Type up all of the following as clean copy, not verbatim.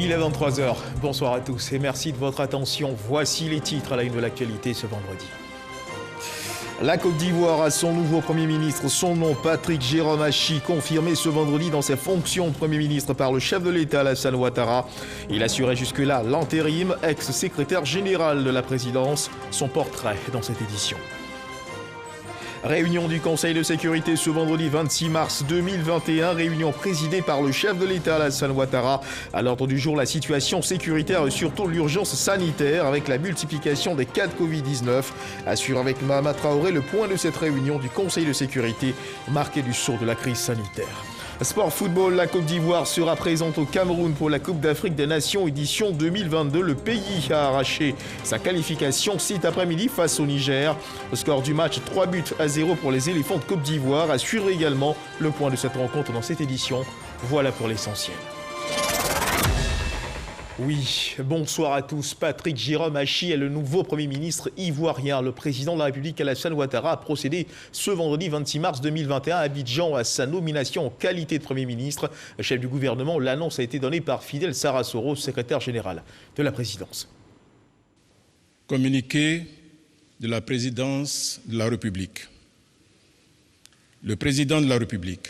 Il est 23 h. Bonsoir à tous et merci de votre attention. Voici les titres à la une de l'actualité ce vendredi. La Côte d'Ivoire a son nouveau Premier ministre. Son nom, Patrick Jérôme Achi, confirmé ce vendredi dans ses fonctions de Premier ministre par le chef de l'État, Alassane Ouattara. Il assurait jusque-là l'intérim, ex-secrétaire général de la présidence. Son portrait dans cette édition. Réunion du Conseil de sécurité ce vendredi 26 mars 2021, réunion présidée par le chef de l'État Alassane Ouattara. À l'ordre du jour, la situation sécuritaire et surtout l'urgence sanitaire avec la multiplication des cas de Covid-19. Assure avec Mahama Traoré le point de cette réunion du Conseil de sécurité marqué du sceau de la crise sanitaire. Sport football, la Côte d'Ivoire sera présente au Cameroun pour la Coupe d'Afrique des Nations édition 2022. Le pays a arraché sa qualification cet après-midi face au Niger. Le score du match 3-0 pour les éléphants de Côte d'Ivoire assure également le point de cette rencontre dans cette édition. Voilà pour l'essentiel. Oui, bonsoir à tous. Patrick Jérôme Achi est le nouveau Premier ministre ivoirien. Le président de la République, Alassane Ouattara, a procédé ce vendredi 26 mars 2021 à Abidjan à sa nomination en qualité de Premier ministre. Le chef du gouvernement, l'annonce a été donnée par Fidel Sarasoro, secrétaire général de la présidence. Communiqué de la présidence de la République. Le président de la République,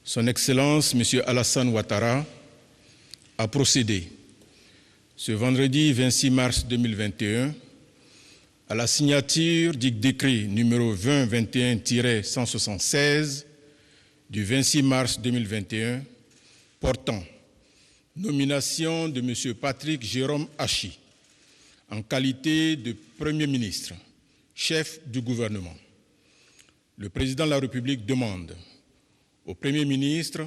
son Excellence, M. Alassane Ouattara, a procédé ce vendredi 26 mars 2021 à la signature du décret numéro 2021-176 du 26 mars 2021 portant nomination de M. Patrick Jérôme Achi en qualité de Premier ministre, chef du gouvernement. Le président de la République demande au Premier ministre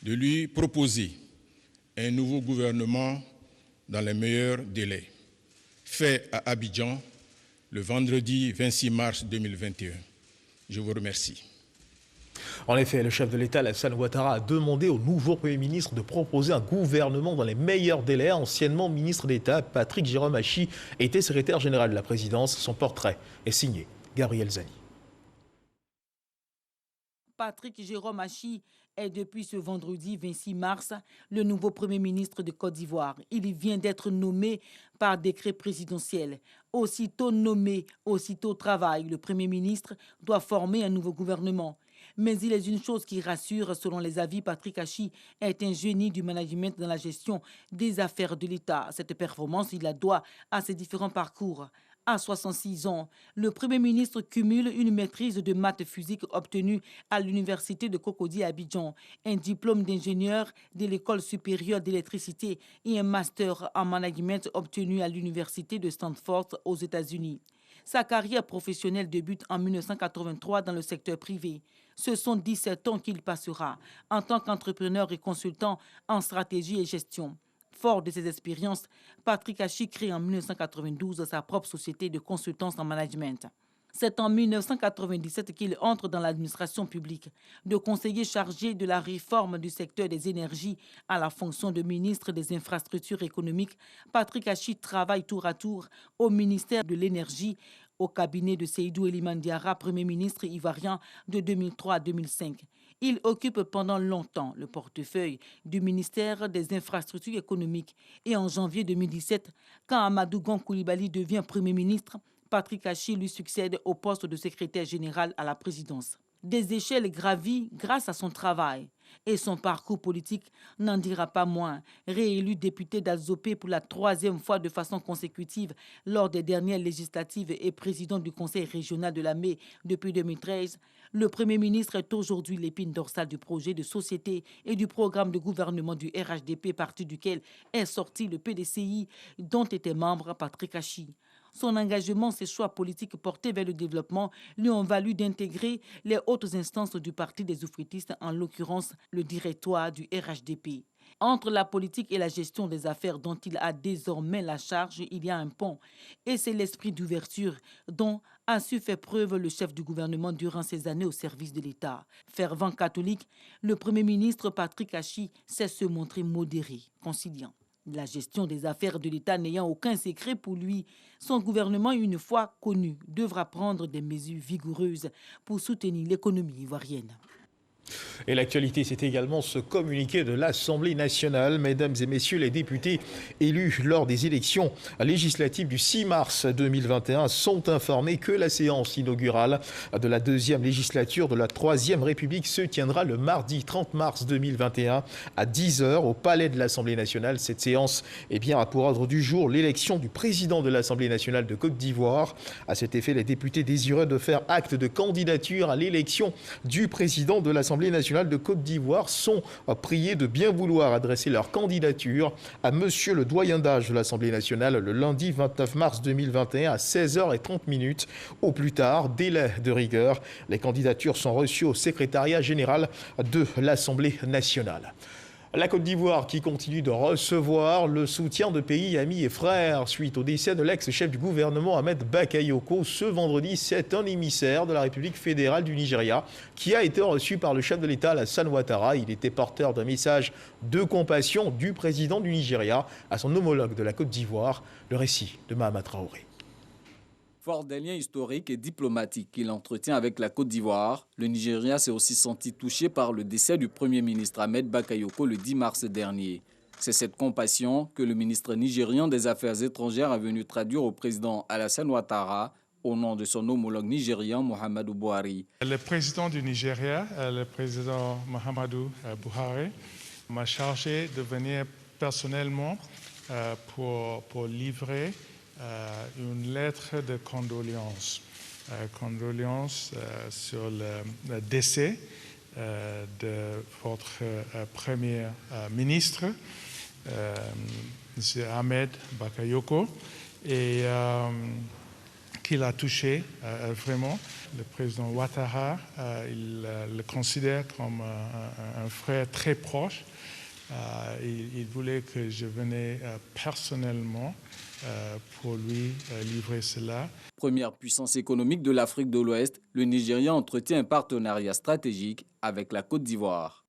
de lui proposer un nouveau gouvernement dans les meilleurs délais, fait à Abidjan le vendredi 26 mars 2021. Je vous remercie. En effet, le chef de l'État, Alassane Ouattara, a demandé au nouveau Premier ministre de proposer un gouvernement dans les meilleurs délais. Anciennement ministre d'État, Patrick Jérôme Achi était secrétaire général de la présidence. Son portrait est signé Gabriel Zani. Patrick Jérôme Achi est depuis ce vendredi 26 mars le nouveau Premier ministre de Côte d'Ivoire. Il vient d'être nommé par décret présidentiel. Aussitôt nommé, aussitôt travail, le Premier ministre doit former un nouveau gouvernement. Mais il est une chose qui rassure, selon les avis, Patrick Achi est un génie du management dans la gestion des affaires de l'État. Cette performance, il la doit à ses différents parcours. À 66 ans, le Premier ministre cumule une maîtrise de maths physique obtenue à l'université de Cocody à Abidjan, un diplôme d'ingénieur de l'école supérieure d'électricité et un master en management obtenu à l'université de Stanford aux États-Unis. Sa carrière professionnelle débute en 1983 dans le secteur privé. Ce sont 17 ans qu'il passera en tant qu'entrepreneur et consultant en stratégie et gestion. Fort de ses expériences, Patrick Achi crée en 1992 sa propre société de consultance en management. C'est en 1997 qu'il entre dans l'administration publique. De conseiller chargé de la réforme du secteur des énergies à la fonction de ministre des infrastructures économiques, Patrick Achi travaille tour à tour au ministère de l'Énergie, au cabinet de Seydou Eliman Diarra, Premier ministre ivoirien de 2003 à 2005. Il occupe pendant longtemps le portefeuille du ministère des Infrastructures économiques. Et en janvier 2017, quand Amadou Gon Coulibaly devient Premier ministre, Patrick Achi lui succède au poste de secrétaire général à la présidence. Des échelles gravies grâce à son travail. Et son parcours politique n'en dira pas moins. Réélu député d'Azopé pour la 3e fois de façon consécutive lors des dernières législatives et président du conseil régional de la Mai depuis 2013, le Premier ministre est aujourd'hui l'épine dorsale du projet de société et du programme de gouvernement du RHDP, parti duquel est sorti le PDCI, dont était membre Patrick Achi. Son engagement, ses choix politiques portés vers le développement lui ont valu d'intégrer les hautes instances du Parti des oufritistes, en l'occurrence le directoire du RHDP. Entre la politique et la gestion des affaires dont il a désormais la charge, il y a un pont. Et c'est l'esprit d'ouverture dont a su faire preuve le chef du gouvernement durant ses années au service de l'État. Fervent catholique, le Premier ministre Patrick Achi sait se montrer modéré, conciliant. La gestion des affaires de l'État n'ayant aucun secret pour lui, son gouvernement, une fois connu, devra prendre des mesures vigoureuses pour soutenir l'économie ivoirienne. Et l'actualité, c'est également ce communiqué de l'Assemblée nationale. Mesdames et messieurs les députés élus lors des élections législatives du 6 mars 2021 sont informés que la séance inaugurale de la deuxième législature de la Troisième République se tiendra le mardi 30 mars 2021 à 10h au Palais de l'Assemblée nationale. Cette séance a pour ordre du jour l'élection du président de l'Assemblée nationale de Côte d'Ivoire. À cet effet, les députés désireux de faire acte de candidature à l'élection du président de l'Assemblée nationale de Côte d'Ivoire sont priés de bien vouloir adresser leur candidature à monsieur le doyen d'âge de l'Assemblée nationale le lundi 29 mars 2021 à 16h30 au plus tard, délai de rigueur. Les candidatures sont reçues au secrétariat général de l'Assemblée nationale. La Côte d'Ivoire qui continue de recevoir le soutien de pays amis et frères suite au décès de l'ex-chef du gouvernement Ahmed Bakayoko. Ce vendredi, c'est un émissaire de la République fédérale du Nigeria qui a été reçu par le chef de l'État Alassane Ouattara. Il était porteur d'un message de compassion du président du Nigeria à son homologue de la Côte d'Ivoire. Le récit de Mahama Traoré. Fort des liens historiques et diplomatiques qu'il entretient avec la Côte d'Ivoire, le Nigeria s'est aussi senti touché par le décès du Premier ministre Ahmed Bakayoko le 10 mars dernier. C'est cette compassion que le ministre nigérian des Affaires étrangères est venu traduire au président Alassane Ouattara au nom de son homologue nigérian Muhammadu Buhari. Le président du Nigeria, le président Muhammadu Buhari, m'a chargé de venir personnellement pour livrer une lettre de condoléances. Sur le décès de votre Premier ministre, M. Ahmed Bakayoko, et qu'il a touché vraiment. Le président Ouattara, il le considère comme un frère très proche. Il voulait que je venais personnellement pour lui livrer cela. Première puissance économique de l'Afrique de l'Ouest, le Nigeria entretient un partenariat stratégique avec la Côte d'Ivoire.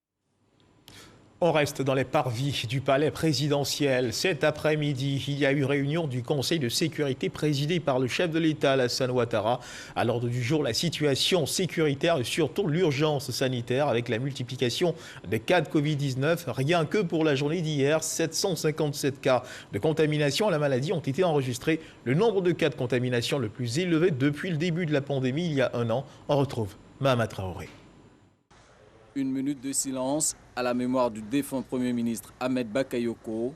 On reste dans les parvis du palais présidentiel. Cet après-midi, il y a eu réunion du Conseil de sécurité présidé par le chef de l'État, Alassane Ouattara. À l'ordre du jour, la situation sécuritaire et surtout l'urgence sanitaire avec la multiplication des cas de Covid-19. Rien que pour la journée d'hier, 757 cas de contamination à la maladie ont été enregistrés. Le nombre de cas de contamination le plus élevé depuis le début de la pandémie il y a un an. On retrouve Mahama Traoré. Une minute de silence à la mémoire du défunt Premier ministre Ahmed Bakayoko,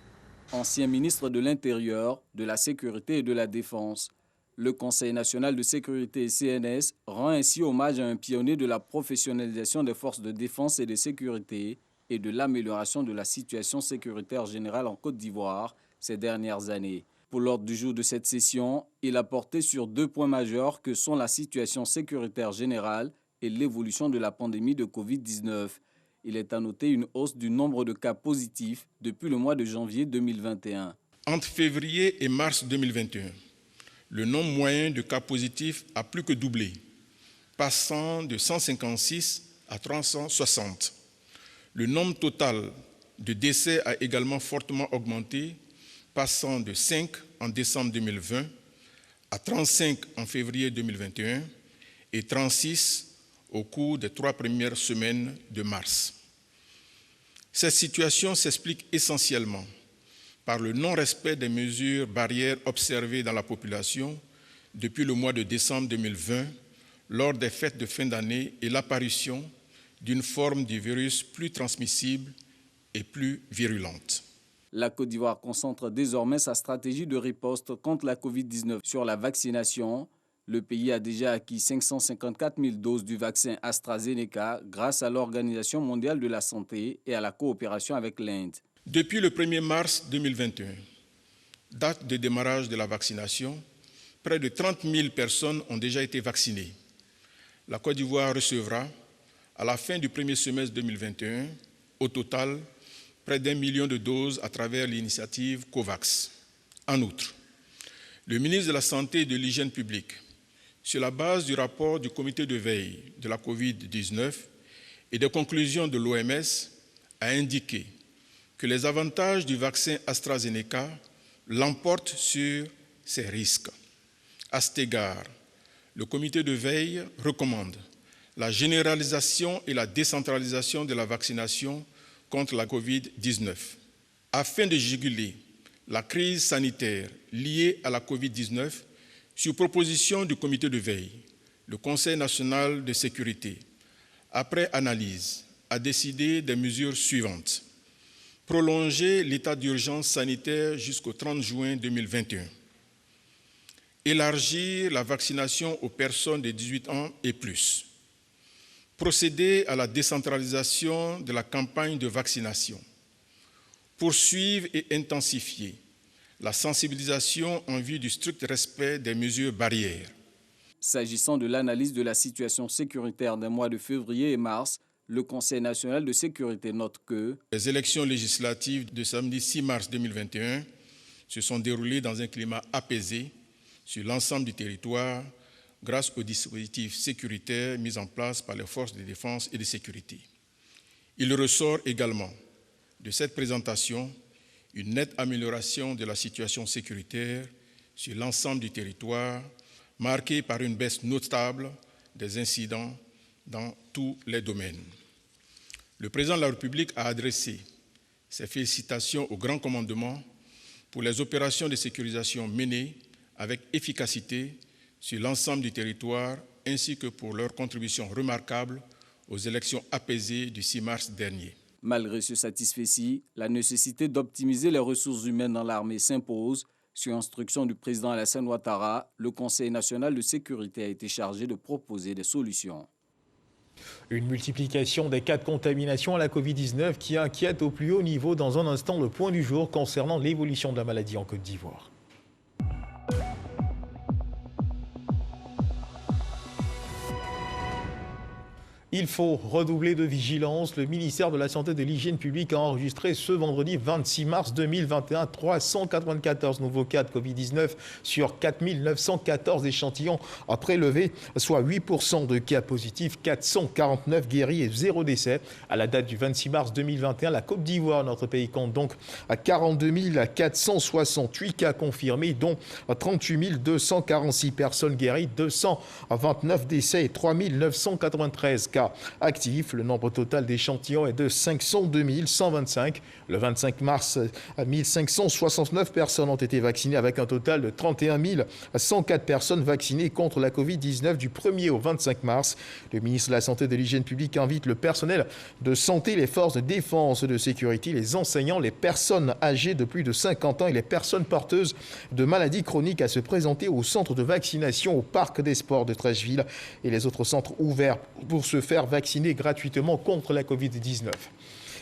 ancien ministre de l'Intérieur, de la Sécurité et de la Défense. Le Conseil national de sécurité et CNS rend ainsi hommage à un pionnier de la professionnalisation des forces de défense et de sécurité et de l'amélioration de la situation sécuritaire générale en Côte d'Ivoire ces dernières années. Pour l'ordre du jour de cette session, il a porté sur deux points majeurs que sont la situation sécuritaire générale et l'évolution de la pandémie de Covid-19. Il est à noter une hausse du nombre de cas positifs depuis le mois de janvier 2021. Entre février et mars 2021, le nombre moyen de cas positifs a plus que doublé, passant de 156 à 360. Le nombre total de décès a également fortement augmenté, passant de 5 en décembre 2020 à 35 en février 2021 et 36 au cours des 3 premières semaines de mars. Cette situation s'explique essentiellement par le non-respect des mesures barrières observées dans la population depuis le mois de décembre 2020 lors des fêtes de fin d'année et l'apparition d'une forme du virus plus transmissible et plus virulente. La Côte d'Ivoire concentre désormais sa stratégie de riposte contre la Covid-19 sur la vaccination. Le pays a déjà acquis 554 000 doses du vaccin AstraZeneca grâce à l'Organisation mondiale de la santé et à la coopération avec l'Inde. Depuis le 1er mars 2021, date de démarrage de la vaccination, près de 30 000 personnes ont déjà été vaccinées. La Côte d'Ivoire recevra, à la fin du premier semestre 2021, au total, près d'1 million de doses à travers l'initiative COVAX. En outre, le ministre de la Santé et de l'Hygiène publique, sur la base du rapport du comité de veille de la COVID-19 et des conclusions de l'OMS, a indiqué que les avantages du vaccin AstraZeneca l'emportent sur ses risques. À cet égard, le comité de veille recommande la généralisation et la décentralisation de la vaccination contre la Covid-19. Afin de juguler la crise sanitaire liée à la Covid-19, sur proposition du comité de veille, le Conseil national de sécurité, après analyse, a décidé des mesures suivantes. Prolonger l'état d'urgence sanitaire jusqu'au 30 juin 2021. Élargir la vaccination aux personnes de 18 ans et plus. Procéder à la décentralisation de la campagne de vaccination. Poursuivre et intensifier la sensibilisation en vue du strict respect des mesures barrières. S'agissant de l'analyse de la situation sécuritaire des mois de février et mars, le Conseil national de sécurité note que les élections législatives de samedi 6 mars 2021 se sont déroulées dans un climat apaisé sur l'ensemble du territoire grâce aux dispositifs sécuritaires mis en place par les forces de défense et de sécurité. Il ressort également de cette présentation une nette amélioration de la situation sécuritaire sur l'ensemble du territoire, marquée par une baisse notable des incidents dans tous les domaines. Le président de la République a adressé ses félicitations au Grand Commandement pour les opérations de sécurisation menées avec efficacité sur l'ensemble du territoire, ainsi que pour leur contribution remarquable aux élections apaisées du 6 mars dernier. Malgré ce satisfecit, la nécessité d'optimiser les ressources humaines dans l'armée s'impose. Sur instruction du président Alassane Ouattara, le Conseil national de sécurité a été chargé de proposer des solutions. Une multiplication des cas de contamination à la Covid-19 qui inquiète au plus haut niveau. Dans un instant, le point du jour concernant l'évolution de la maladie en Côte d'Ivoire. Il faut redoubler de vigilance. Le ministère de la Santé et de l'Hygiène publique a enregistré ce vendredi 26 mars 2021 394 nouveaux cas de Covid-19 sur 4914 échantillons à prélever, soit 8% de cas positifs, 449 guéris et 0 décès. À la date du 26 mars 2021, la Côte d'Ivoire, notre pays, compte donc à 42 468 cas confirmés, dont 38 246 personnes guéries, 229 décès et 3 993 cas actifs. Le nombre total d'échantillons est de 502 125. Le 25 mars, 1569 personnes ont été vaccinées avec un total de 31 104 personnes vaccinées contre la Covid-19 du 1er au 25 mars. Le ministre de la Santé et de l'Hygiène publique invite le personnel de santé, les forces de défense et de sécurité, les enseignants, les personnes âgées de plus de 50 ans et les personnes porteuses de maladies chroniques à se présenter au centre de vaccination au Parc des Sports de Treichville et les autres centres ouverts pour se faire vacciner gratuitement contre la Covid-19.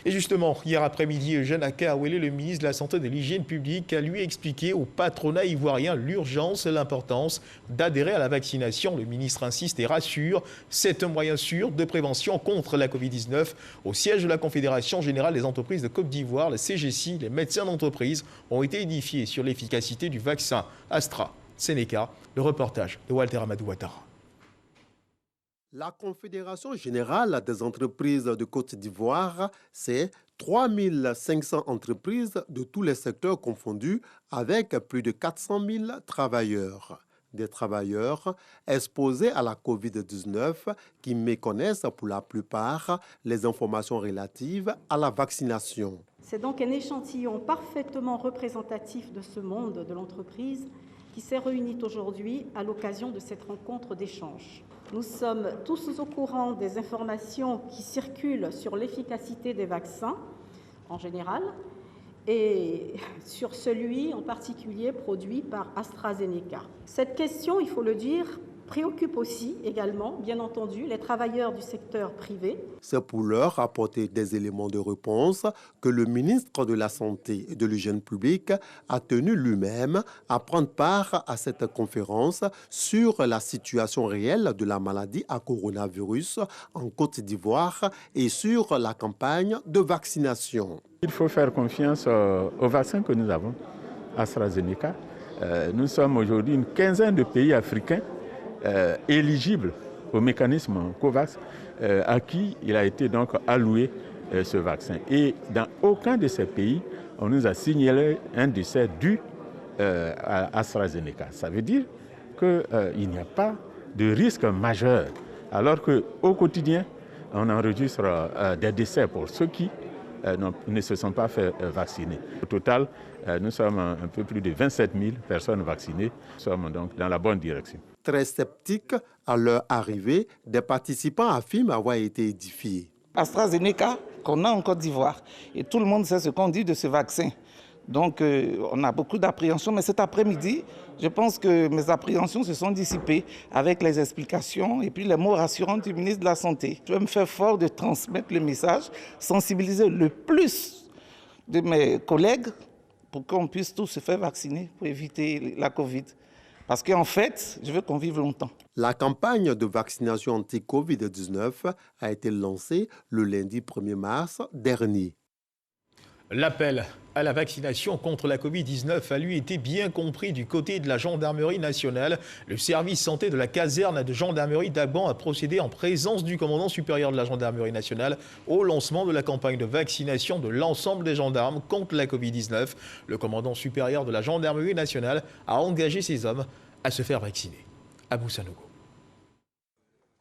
Et justement, hier après-midi, Eugène Akaouélé, le ministre de la Santé et de l'Hygiène publique, a lui expliqué au patronat ivoirien l'urgence et l'importance d'adhérer à la vaccination. Le ministre insiste et rassure, c'est un moyen sûr de prévention contre la Covid-19. Au siège de la Confédération générale des entreprises de Côte d'Ivoire, la CGC, les médecins d'entreprise ont été édifiés sur l'efficacité du vaccin AstraZeneca. Le reportage de Walter Amadou Ouattara. La Confédération générale des entreprises de Côte d'Ivoire, c'est 3500 entreprises de tous les secteurs confondus avec plus de 400 000 travailleurs. Des travailleurs exposés à la COVID-19 qui méconnaissent pour la plupart les informations relatives à la vaccination. C'est donc un échantillon parfaitement représentatif de ce monde de l'entreprise qui s'est réuni aujourd'hui à l'occasion de cette rencontre d'échange. Nous sommes tous au courant des informations qui circulent sur l'efficacité des vaccins en général et sur celui en particulier produit par AstraZeneca. Cette question, il faut le dire, préoccupe aussi également, bien entendu, les travailleurs du secteur privé. C'est pour leur apporter des éléments de réponse que le ministre de la Santé et de l'Hygiène publique a tenu lui-même à prendre part à cette conférence sur la situation réelle de la maladie à coronavirus en Côte d'Ivoire et sur la campagne de vaccination. Il faut faire confiance au vaccin que nous avons, AstraZeneca. Nous sommes aujourd'hui une quinzaine de pays africains éligibles au mécanisme COVAX à qui il a été donc alloué ce vaccin. Et dans aucun de ces pays, on nous a signalé un décès dû à AstraZeneca. Ça veut dire qu'il n'y a pas de risque majeur Alors qu'au quotidien, on enregistre des décès pour ceux qui ne se sont pas fait vacciner. Au total, nous sommes un peu plus de 27 000 personnes vaccinées. Nous sommes donc dans la bonne direction. Très sceptiques à leur arrivée, des participants affirment avoir été édifiés. AstraZeneca qu'on a en Côte d'Ivoire et tout le monde sait ce qu'on dit de ce vaccin. Donc on a beaucoup d'appréhension, mais cet après-midi, je pense que mes appréhensions se sont dissipées avec les explications et puis les mots rassurants du ministre de la Santé. Je vais me faire fort de transmettre le message, sensibiliser le plus de mes collègues pour qu'on puisse tous se faire vacciner pour éviter la Covid. Parce qu'en fait, je veux qu'on vive longtemps. La campagne de vaccination anti-Covid-19 a été lancée le lundi 1er mars dernier. L'appel à la vaccination contre la Covid-19 a lui été bien compris du côté de la gendarmerie nationale. Le service santé de la caserne de gendarmerie d'Aban a procédé en présence du commandant supérieur de la gendarmerie nationale au lancement de la campagne de vaccination de l'ensemble des gendarmes contre la Covid-19. Le commandant supérieur de la gendarmerie nationale a engagé ses hommes à se faire vacciner. Abou Sanogo.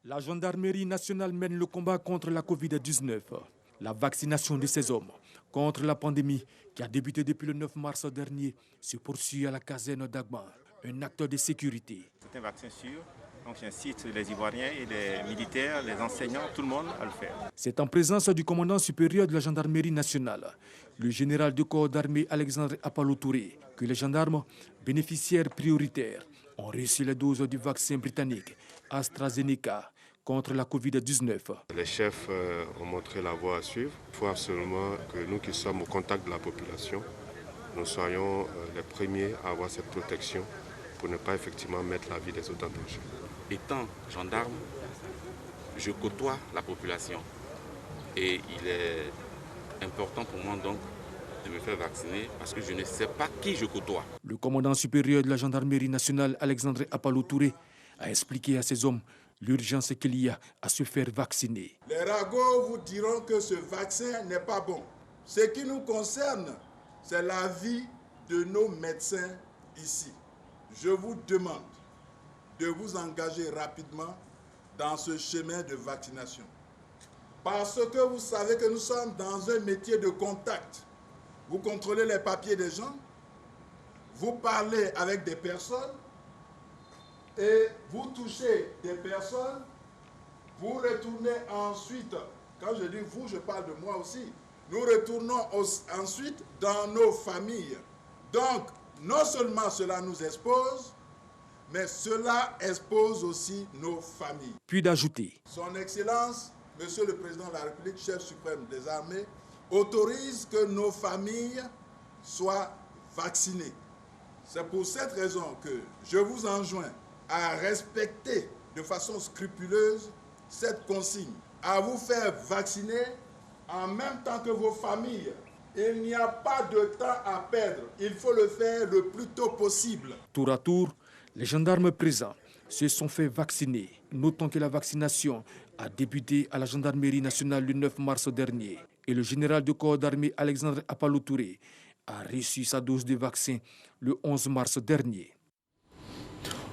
La gendarmerie nationale mène le combat contre la Covid-19. La vaccination de ces hommes contre la pandémie qui a débuté depuis le 9 mars dernier se poursuit à la caserne d'Agban, un acteur de sécurité. C'est un vaccin sûr, donc j'incite les Ivoiriens et les militaires, les enseignants, tout le monde à le faire. C'est en présence du commandant supérieur de la gendarmerie nationale, le général de corps d'armée Alexandre Apalo Touré, que les gendarmes bénéficiaires prioritaires ont reçu les doses du vaccin britannique AstraZeneca contre la Covid-19. Les chefs ont montré la voie à suivre. Il faut absolument que nous qui sommes au contact de la population, nous soyons les premiers à avoir cette protection pour ne pas effectivement mettre la vie des autres en danger. Étant gendarme, je côtoie la population et il est important pour moi donc de me faire vacciner parce que je ne sais pas qui je côtoie. Le commandant supérieur de la gendarmerie nationale, Alexandre Apalo Touré, a expliqué à ses hommes l'urgence qu'il y a à se faire vacciner. Les ragots vous diront que ce vaccin n'est pas bon. Ce qui nous concerne, c'est la vie de nos médecins ici. Je vous demande de vous engager rapidement dans ce chemin de vaccination. Parce que vous savez que nous sommes dans un métier de contact. Vous contrôlez les papiers des gens, vous parlez avec des personnes, et vous touchez des personnes, vous retournez ensuite, quand je dis vous, je parle de moi aussi, nous retournons ensuite dans nos familles. Donc, non seulement cela nous expose, mais cela expose aussi nos familles. Puis d'ajouter. Son Excellence, Monsieur le Président de la République, chef suprême des armées, autorise que nos familles soient vaccinées. C'est pour cette raison que je vous enjoins à respecter de façon scrupuleuse cette consigne, à vous faire vacciner en même temps que vos familles. Il n'y a pas de temps à perdre, il faut le faire le plus tôt possible. Tour à tour, les gendarmes présents se sont fait vacciner. Notons que la vaccination a débuté à la gendarmerie nationale le 9 mars dernier et le général de corps d'armée Alexandre Apalo Touré a reçu sa dose de vaccin le 11 mars dernier.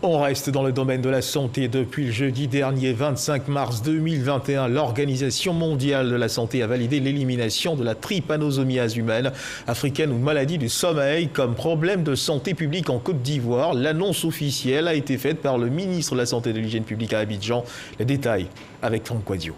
On reste dans le domaine de la santé. Depuis le jeudi dernier, 25 mars 2021, l'Organisation mondiale de la santé a validé l'élimination de la trypanosomiase humaine africaine ou maladie du sommeil comme problème de santé publique en Côte d'Ivoire. L'annonce officielle a été faite par le ministre de la Santé et de l'Hygiène publique à Abidjan. Les détails avec Franck Quadio.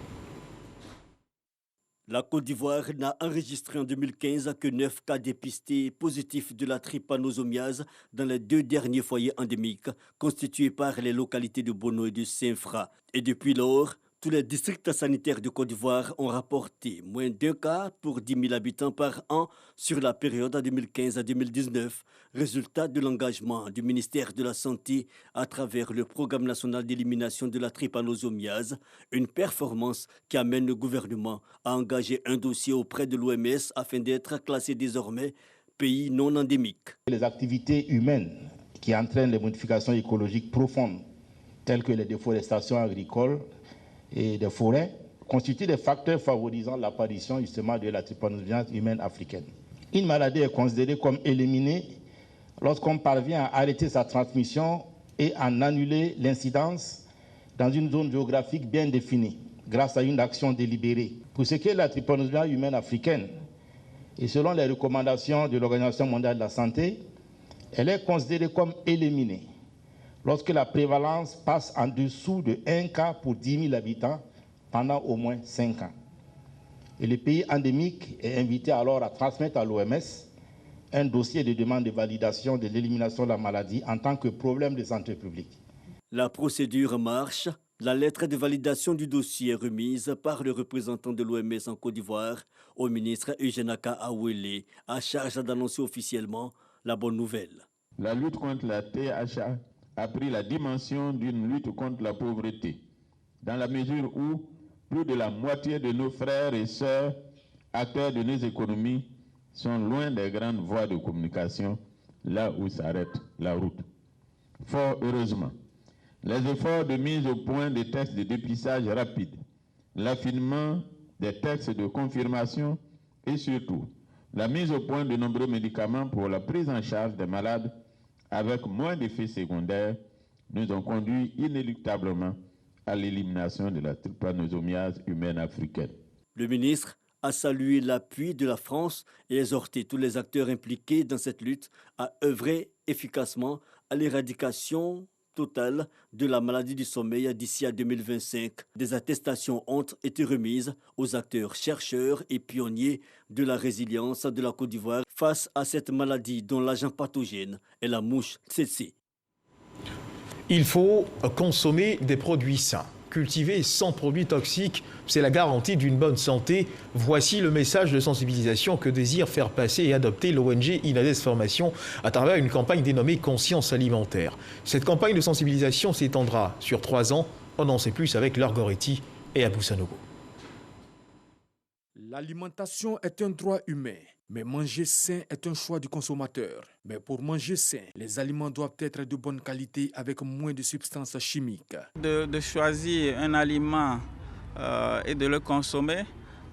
La Côte d'Ivoire n'a enregistré en 2015 que 9 cas dépistés positifs de la trypanosomiase dans les 2 derniers foyers endémiques constitués par les localités de Bono et de Saint-Fra. Et depuis lors, tous les districts sanitaires de Côte d'Ivoire ont rapporté moins d'1 cas pour 10 000 habitants par an sur la période 2015 à 2019, résultat de l'engagement du ministère de la Santé à travers le Programme national d'élimination de la trypanosomiase, une performance qui amène le gouvernement à engager un dossier auprès de l'OMS afin d'être classé désormais pays non endémique. Les activités humaines qui entraînent les modifications écologiques profondes, telles que les déforestations agricoles et des forêts, constituent des facteurs favorisant l'apparition justement de la trypanosomiase humaine africaine. Une maladie est considérée comme éliminée lorsqu'on parvient à arrêter sa transmission et à en annuler l'incidence dans une zone géographique bien définie, grâce à une action délibérée. Pour ce qui est de la trypanosomie humaine africaine, et selon les recommandations de l'Organisation mondiale de la santé, elle est considérée comme éliminée lorsque la prévalence passe en dessous de 1 cas pour 10 000 habitants pendant au moins 5 ans. Et le pays endémique est invité alors à transmettre à l'OMS un dossier de demande de validation de l'élimination de la maladie en tant que problème de santé publique. La procédure marche. La lettre de validation du dossier est remise par le représentant de l'OMS en Côte d'Ivoire au ministre Eugène-Aka Awele, à charge d'annoncer officiellement la bonne nouvelle. La lutte contre la THA a pris la dimension d'une lutte contre la pauvreté, dans la mesure où plus de la moitié de nos frères et sœurs, acteurs de nos économies, sont loin des grandes voies de communication, là où s'arrête la route. Fort heureusement, les efforts de mise au point des tests de dépistage rapide, l'affinement des textes de confirmation et surtout la mise au point de nombreux médicaments pour la prise en charge des malades avec moins d'effets secondaires nous ont conduit inéluctablement à l'élimination de la trypanosomiase humaine africaine. Le ministre a salué l'appui de la France et exhorté tous les acteurs impliqués dans cette lutte à œuvrer efficacement à l'éradication totale de la maladie du sommeil d'ici à 2025. Des attestations ont été remises aux acteurs chercheurs et pionniers de la résilience de la Côte d'Ivoire face à cette maladie dont l'agent pathogène est la mouche tsetse. Il faut consommer des produits sains. Cultiver sans produits toxiques, c'est la garantie d'une bonne santé. Voici le message de sensibilisation que désire faire passer et adopter l'ONG Inades Formation à travers une campagne dénommée Conscience alimentaire. Cette campagne de sensibilisation s'étendra sur 3 ans. On en sait plus avec Laure Goretti et Abou Sanogo. L'alimentation est un droit humain, mais manger sain est un choix du consommateur. Mais pour manger sain, les aliments doivent être de bonne qualité avec moins de substances chimiques. De choisir un aliment et de le consommer,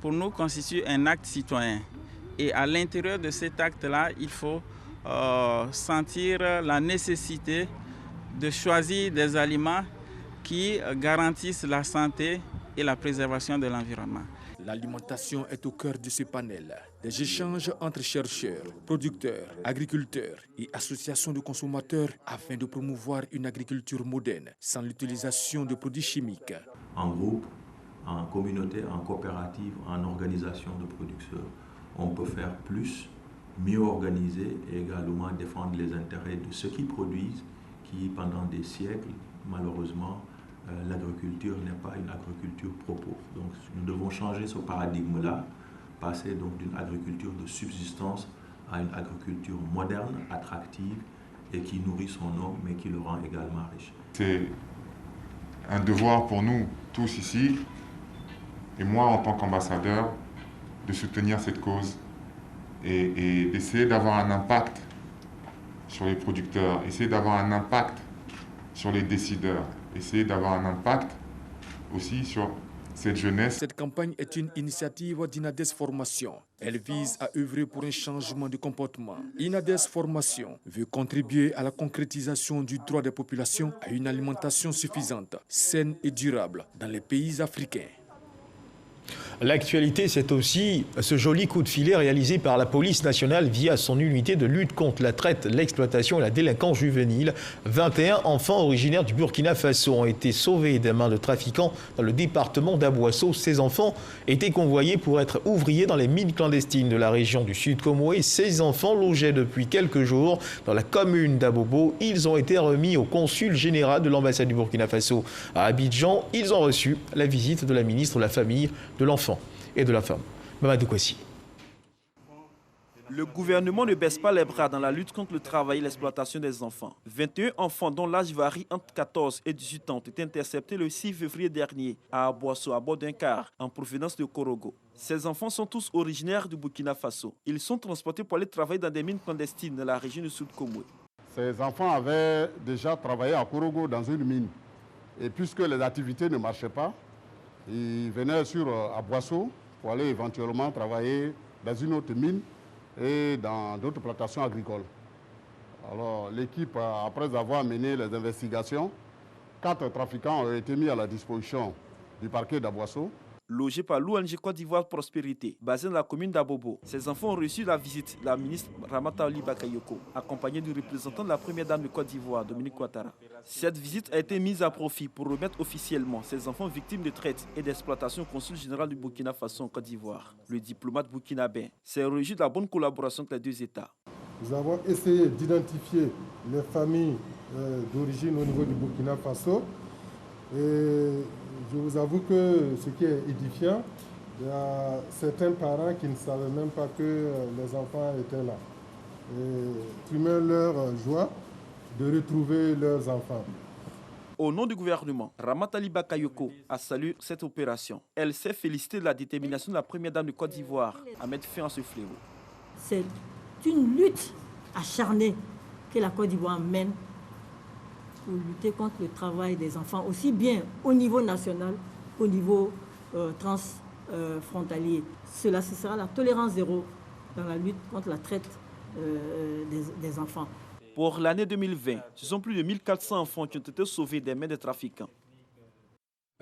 pour nous, constitue un acte citoyen. Et à l'intérieur de cet acte-là, il faut sentir la nécessité de choisir des aliments qui garantissent la santé et la préservation de l'environnement. L'alimentation est au cœur de ce panel. Des échanges entre chercheurs, producteurs, agriculteurs et associations de consommateurs afin de promouvoir une agriculture moderne sans l'utilisation de produits chimiques. En groupe, en communauté, en coopérative, en organisation de producteurs, on peut faire plus, mieux organiser et également défendre les intérêts de ceux qui produisent, qui pendant des siècles, malheureusement, l'agriculture n'est pas une agriculture pro-pauvre. Donc nous devons changer ce paradigme-là, passer donc d'une agriculture de subsistance à une agriculture moderne, attractive et qui nourrit son homme mais qui le rend également riche. C'est un devoir pour nous tous ici, et moi en tant qu'ambassadeur, de soutenir cette cause et d'essayer d'avoir un impact sur les producteurs, essayer d'avoir un impact sur les décideurs, essayer d'avoir un impact aussi sur cette jeunesse. Cette campagne est une initiative d'Inades Formation. Elle vise à œuvrer pour un changement de comportement. Inades Formation veut contribuer à la concrétisation du droit des populations à une alimentation suffisante, saine et durable dans les pays africains. L'actualité, c'est aussi ce joli coup de filet réalisé par la police nationale via son unité de lutte contre la traite, l'exploitation et la délinquance juvénile. 21 enfants originaires du Burkina Faso ont été sauvés des mains de trafiquants dans le département d'Aboisseau. Ces enfants étaient convoyés pour être ouvriers dans les mines clandestines de la région du Sud Comoé. Ces enfants logeaient depuis quelques jours dans la commune d'Abobo. Ils ont été remis au consul général de l'ambassade du Burkina Faso à Abidjan. Ils ont reçu la visite de la ministre de la Famille, de l'Enfant et de la femme. Mamadou Kwasi. Le gouvernement ne baisse pas les bras dans la lutte contre le travail et l'exploitation des enfants. 21 enfants dont l'âge varie entre 14 et 18 ans ont été interceptés le 6 février dernier à Aboisseau à bord d'un car en provenance de Korogo. Ces enfants sont tous originaires du Burkina Faso. Ils sont transportés pour aller travailler dans des mines clandestines dans la région du Sud Comoé. Ces enfants avaient déjà travaillé à Korogo dans une mine. Et puisque les activités ne marchaient pas, ils venaient sur Aboisseau pour aller éventuellement travailler dans une autre mine et dans d'autres plantations agricoles. Alors l'équipe, après avoir mené les investigations, 4 trafiquants ont été mis à la disposition du parquet d'Aboisseau. Logés par l'ONG Côte d'Ivoire Prospérité, basée dans la commune d'Abobo, ces enfants ont reçu la visite de la ministre Ramata Oli Bakayoko, accompagnée du représentant de la première dame de Côte d'Ivoire, Dominique Ouattara. Cette visite a été mise à profit pour remettre officiellement ces enfants victimes de traite et d'exploitation au consul général du Burkina Faso en Côte d'Ivoire. Le diplomate burkinabé s'est réjoui de la bonne collaboration entre les deux États. Nous avons essayé d'identifier les familles d'origine au niveau du Burkina Faso. Et je vous avoue que ce qui est édifiant, il y a certains parents qui ne savaient même pas que les enfants étaient là. Et exprimer leur joie de retrouver leurs enfants. Au nom du gouvernement, Ramata Oli Bakayoko a salué cette opération. Elle s'est félicitée de la détermination de la première dame de Côte d'Ivoire à mettre fin à ce fléau. C'est une lutte acharnée que la Côte d'Ivoire mène pour lutter contre le travail des enfants, aussi bien au niveau national qu'au niveau transfrontalier. Cela, ce sera la tolérance zéro dans la lutte contre la traite des enfants. Pour l'année 2020, ce sont plus de 1400 enfants qui ont été sauvés des mains des trafiquants.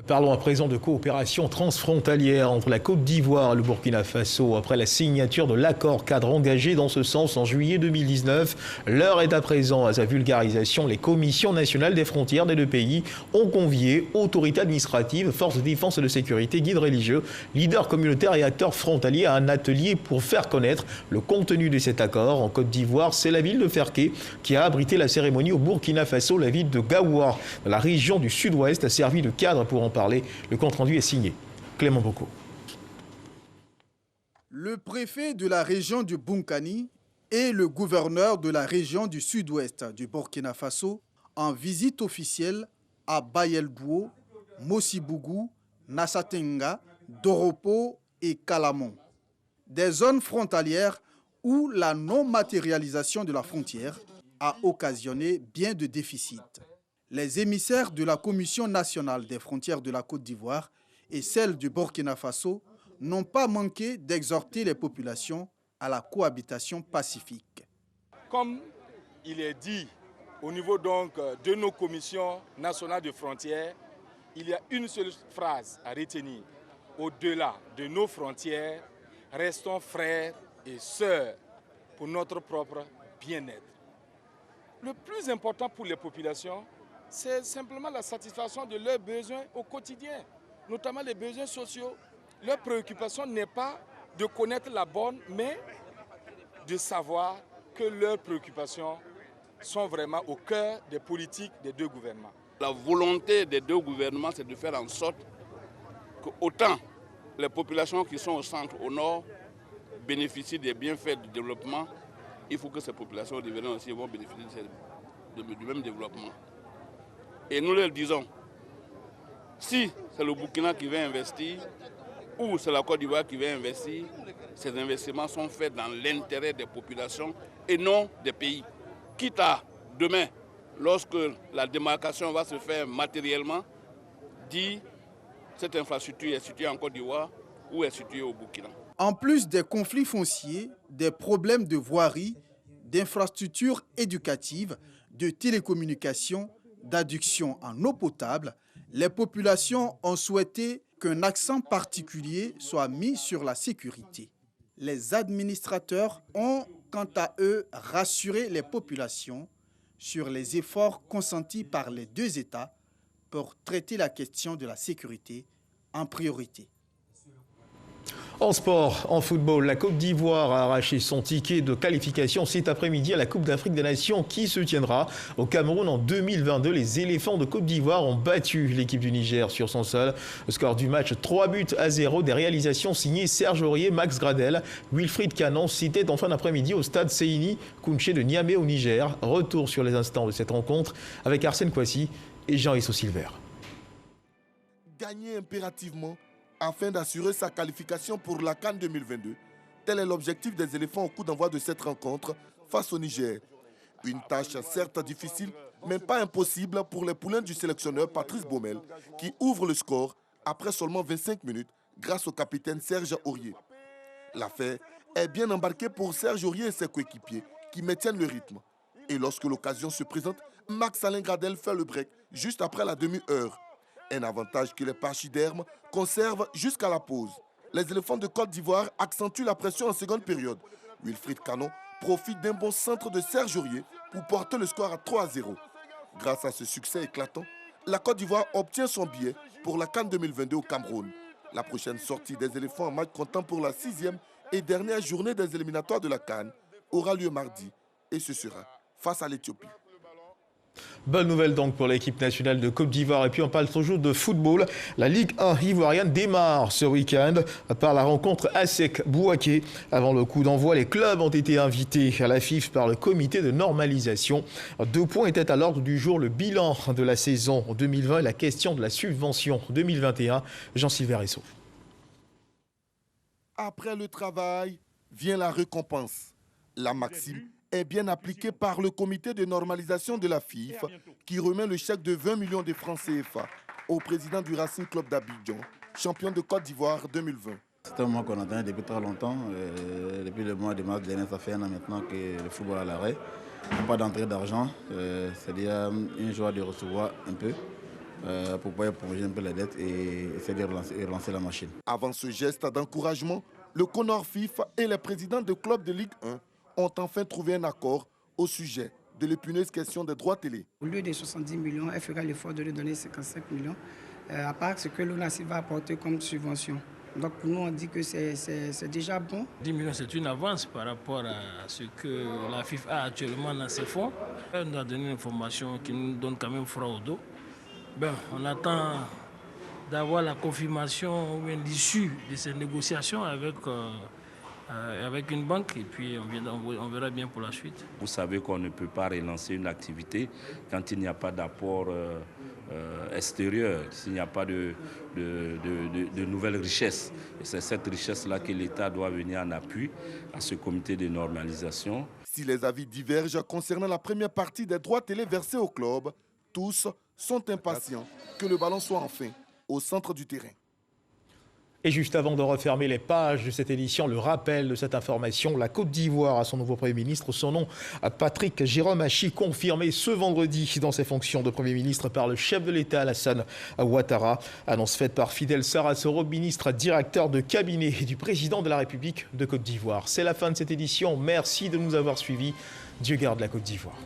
Parlons à présent de coopération transfrontalière entre la Côte d'Ivoire et le Burkina Faso. Après la signature de l'accord cadre engagé dans ce sens en juillet 2019, l'heure est à présent à sa vulgarisation. Les commissions nationales des frontières des deux pays ont convié autorités administratives, forces de défense et de sécurité, guides religieux, leaders communautaires et acteurs frontaliers à un atelier pour faire connaître le contenu de cet accord. En Côte d'Ivoire, c'est la ville de Ferké qui a abrité la cérémonie. Au Burkina Faso, la ville de Gaouar, dans la région du sud-ouest, a servi de cadre pour en parler. Le compte-rendu est signé. Clément Bocco. Le préfet de la région du Bunkani et le gouverneur de la région du sud-ouest du Burkina Faso en visite officielle à Bayelbouo, Mossibougou, Nassatenga, Doropo et Kalamon. Des zones frontalières où la non-matérialisation de la frontière a occasionné bien de déficits. Les émissaires de la Commission nationale des frontières de la Côte d'Ivoire et celle du Burkina Faso n'ont pas manqué d'exhorter les populations à la cohabitation pacifique. Comme il est dit au niveau donc de nos commissions nationales de frontières, il y a une seule phrase à retenir. Au-delà de nos frontières, restons frères et sœurs pour notre propre bien-être. Le plus important pour les populations, c'est simplement la satisfaction de leurs besoins au quotidien, notamment les besoins sociaux. Leur préoccupation n'est pas de connaître la bonne, mais de savoir que leurs préoccupations sont vraiment au cœur des politiques des deux gouvernements. La volonté des deux gouvernements, c'est de faire en sorte que autant les populations qui sont au centre, au nord, bénéficient des bienfaits du développement, il faut que ces populations deviennent aussi vont bénéficier du même développement. Et nous leur disons, si c'est le Burkina qui vient investir, ou c'est la Côte d'Ivoire qui vient investir, ces investissements sont faits dans l'intérêt des populations et non des pays. Quitte à demain, lorsque la démarcation va se faire matériellement, dire cette infrastructure est située en Côte d'Ivoire ou est située au Burkina. En plus des conflits fonciers, des problèmes de voirie, d'infrastructures éducatives, de télécommunications, d'adduction en eau potable, les populations ont souhaité qu'un accent particulier soit mis sur la sécurité. Les administrateurs ont, quant à eux, rassuré les populations sur les efforts consentis par les deux États pour traiter la question de la sécurité en priorité. En sport, en football, la Côte d'Ivoire a arraché son ticket de qualification cet après-midi à la Coupe d'Afrique des Nations qui se tiendra au Cameroun en 2022. Les éléphants de Côte d'Ivoire ont battu l'équipe du Niger sur son sol. Le score du match, 3-0, des réalisations signées Serge Aurier, Max Gradel, Wilfried Canon. C'était en fin d'après-midi au stade Seyni Kounché de Niamey au Niger. Retour sur les instants de cette rencontre avec Arsène Kouassi et Jean-Yves Silver. Gagner impérativement afin d'assurer sa qualification pour la CAN 2022. Tel est l'objectif des éléphants au coup d'envoi de cette rencontre face au Niger. Une tâche certes difficile, mais pas impossible pour les poulains du sélectionneur Patrice Baumel, qui ouvre le score après seulement 25 minutes grâce au capitaine Serge Aurier. L'affaire est bien embarquée pour Serge Aurier et ses coéquipiers qui maintiennent le rythme. Et lorsque l'occasion se présente, Max-Alain Gradel fait le break juste après la demi-heure. Un avantage que les pachydermes conservent jusqu'à la pause. Les éléphants de Côte d'Ivoire accentuent la pression en seconde période. Wilfried Canon profite d'un bon centre de Serge Aurier pour porter le score à 3-0. Grâce à ce succès éclatant, la Côte d'Ivoire obtient son billet pour la CAN 2022 au Cameroun. La prochaine sortie des éléphants en match comptant pour la 6e et dernière journée des éliminatoires de la CAN aura lieu mardi et ce sera face à l'Éthiopie. Bonne nouvelle donc pour l'équipe nationale de Côte d'Ivoire. Et puis on parle toujours de football. La Ligue 1 ivoirienne démarre ce week-end par la rencontre ASEC-Bouaké. Avant le coup d'envoi, les clubs ont été invités à la FIF par le comité de normalisation. 2 points étaient à l'ordre du jour: le bilan de la saison 2020 et la question de la subvention 2021. Jean-Sylvain Ressot. Après le travail, vient la récompense. La maxime est bien appliquée par le comité de normalisation de la FIF qui remet le chèque de 20 millions de francs CFA au président du Racing Club d'Abidjan, champion de Côte d'Ivoire 2020. C'est un mois qu'on attendait depuis très longtemps. Depuis le mois de mars dernier, ça fait un an maintenant que le football est à l'arrêt. Pas d'entrée d'argent, c'est-à-dire une joie de recevoir un peu pour pouvoir prolonger un peu les dettes et essayer de relancer la machine. Avant ce geste d'encouragement, le CONOR FIF et les présidents de clubs de Ligue 1 ont enfin trouvé un accord au sujet de l'épineuse question des droits télé. Au lieu de 70 millions, elle fera l'effort de lui donner 55 millions, à part ce que l'ONACI va apporter comme subvention. Donc pour nous, on dit que c'est déjà bon. 10 millions, c'est une avance par rapport à ce que la FIF a actuellement dans ses fonds. Elle nous a donné une information qui nous donne quand même froid au dos. On attend d'avoir la confirmation ou l'issue de ces négociations avec une banque et puis on verra bien pour la suite. Vous savez qu'on ne peut pas relancer une activité quand il n'y a pas d'apport extérieur, s'il n'y a pas de nouvelles richesses. Et c'est cette richesse-là que l'État doit venir en appui à ce comité de normalisation. Si les avis divergent concernant la première partie des droits télé versés au club, tous sont impatients que le ballon soit enfin au centre du terrain. Et juste avant de refermer les pages de cette édition, le rappel de cette information, la Côte d'Ivoire a son nouveau Premier ministre. Son nom, Patrick Jérôme Hachi, confirmé ce vendredi dans ses fonctions de Premier ministre par le chef de l'État, Alassane Ouattara. Annonce faite par Fidel Sarasoro, ministre directeur de cabinet du président de la République de Côte d'Ivoire. C'est la fin de cette édition. Merci de nous avoir suivis. Dieu garde la Côte d'Ivoire.